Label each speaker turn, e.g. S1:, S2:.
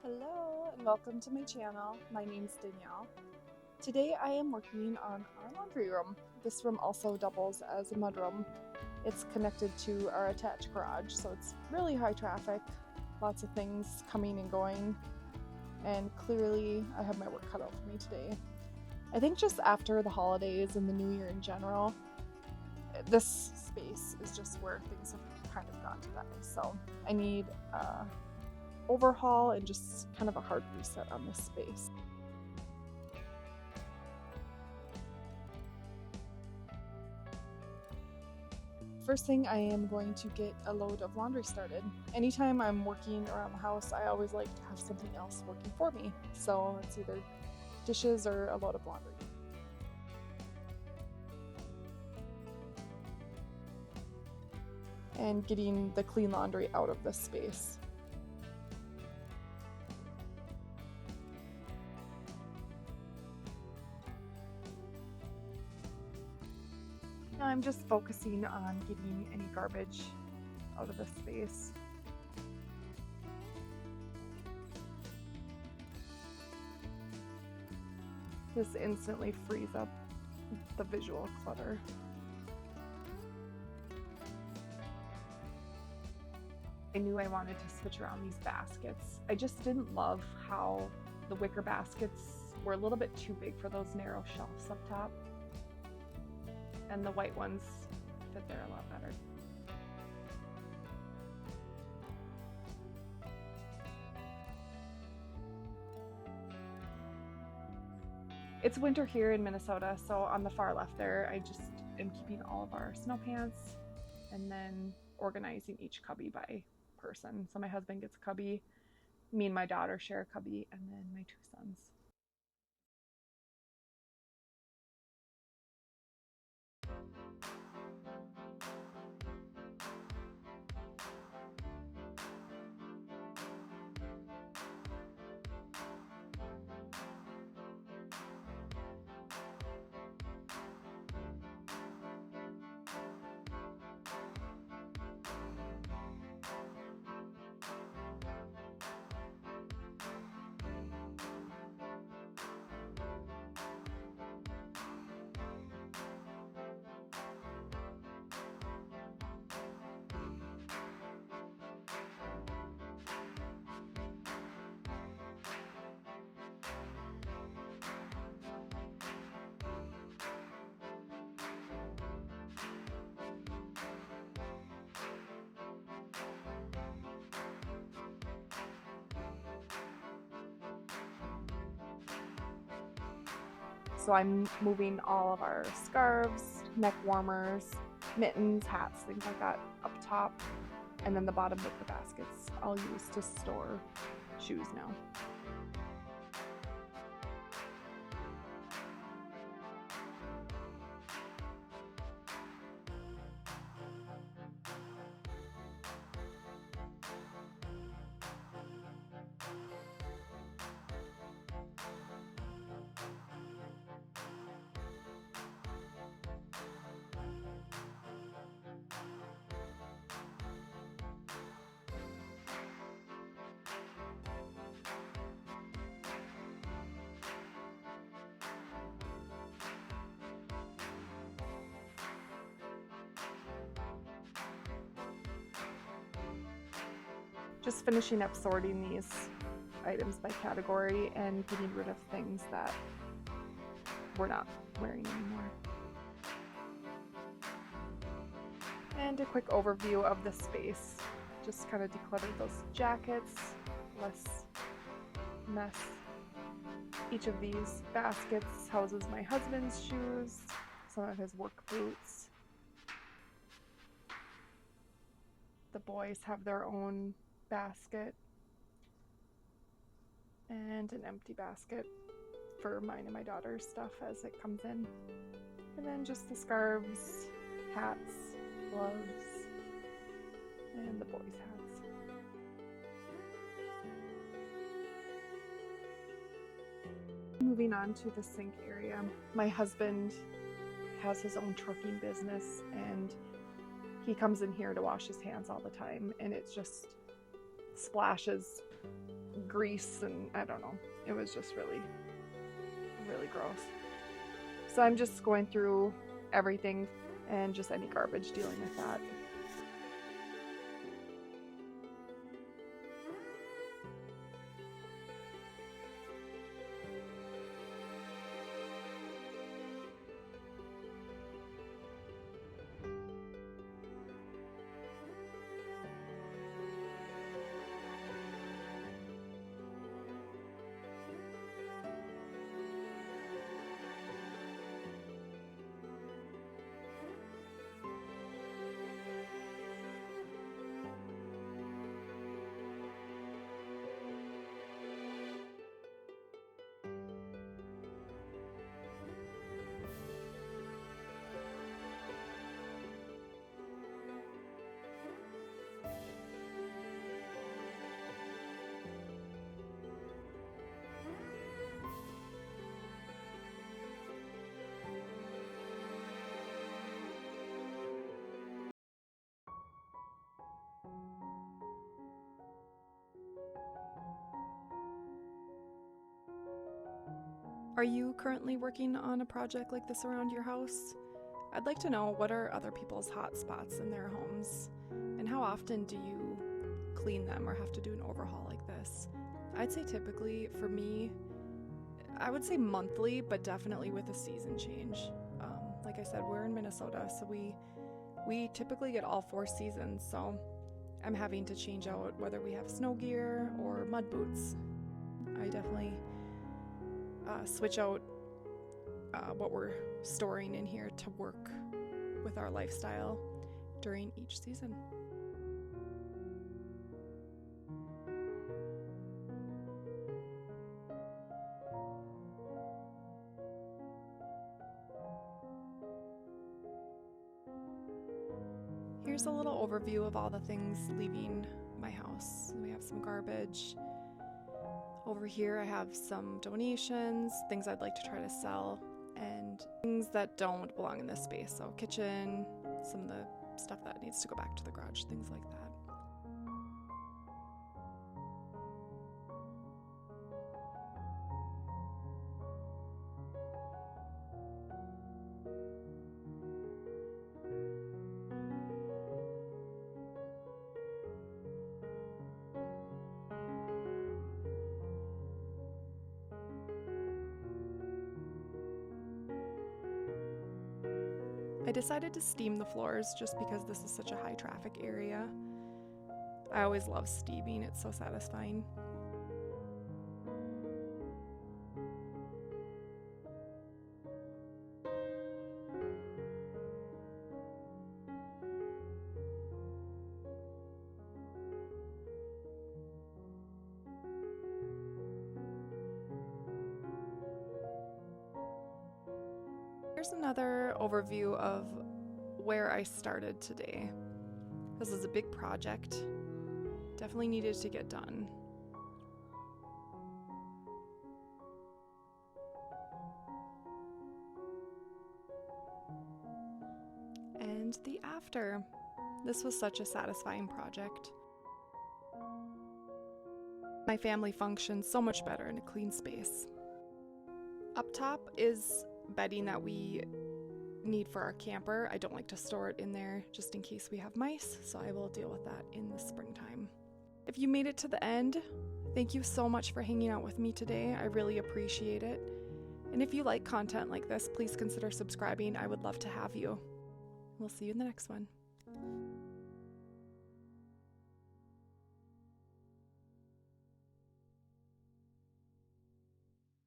S1: Hello and welcome to my channel. My name's Danielle. Today I am working on our laundry room. This room also doubles as a mudroom. It's connected to our attached garage, so it's really high traffic, lots of things coming and going, and clearly I have my work cut out for me today. I think just after the holidays and the new year in general, this space is just where things have kind of gone to that. So I need overhaul and just kind of a hard reset on this space. First thing, I am going to get a load of laundry started. Anytime I'm working around the house, I always like to have something else working for me. So it's either dishes or a load of laundry. And getting the clean laundry out of this space. Now I'm just focusing on getting any garbage out of the space. This instantly frees up the visual clutter. I knew I wanted to switch around these baskets. I just didn't love how the wicker baskets were a little bit too big for those narrow shelves up top. And the white ones fit there a lot better. It's winter here in Minnesota, so on the far left there, I just am keeping all of our snow pants and then organizing each cubby by person. So my husband gets a cubby, me and my daughter share a cubby, and then my two sons. So I'm moving all of our scarves, neck warmers, mittens, hats, things like that up top, and then the bottom of the baskets I'll use to store shoes now. Just finishing up sorting these items by category and getting rid of things that we're not wearing anymore. And a quick overview of the space. Just kind of decluttered those jackets, less mess. Each of these baskets houses my husband's shoes, some of his work boots. The boys have their own basket and an empty basket for mine and my daughter's stuff as it comes in. And then just the scarves, hats, gloves, and the boys' hats. Moving on to the sink area. My husband has his own trucking business and he comes in here to wash his hands all the time, and it just splashes grease, and I don't know. It was just really, really gross. So I'm just going through everything and just any garbage, dealing with that. Are you currently working on a project like this around your house? I'd like to know, what are other people's hot spots in their homes, and how often do you clean them or have to do an overhaul like this? I'd say typically for me, I would say monthly, but definitely with a season change. Like I said, we're in Minnesota, so we typically get all 4 seasons, so I'm having to change out whether we have snow gear or mud boots. I definitely switch out what we're storing in here to work with our lifestyle during each season. Here's a little overview of all the things leaving my house. We have some garbage. Over here I have some donations, things I'd like to try to sell, and things that don't belong in this space. So kitchen, some of the stuff that needs to go back to the garage, things like that. I decided to steam the floors just because this is such a high traffic area. I always love steaming, it's so satisfying. Here's another overview of where I started today. This is a big project. Definitely needed to get done. And the after. This was such a satisfying project. My family functions so much better in a clean space. Up top is bedding that we need for our camper. I don't like to store it in there just in case we have mice, so I will deal with that in the springtime. If you made it to the end, thank you so much for hanging out with me today. I really appreciate it. And if you like content like this, please consider subscribing. I would love to have you. We'll see you in the next one.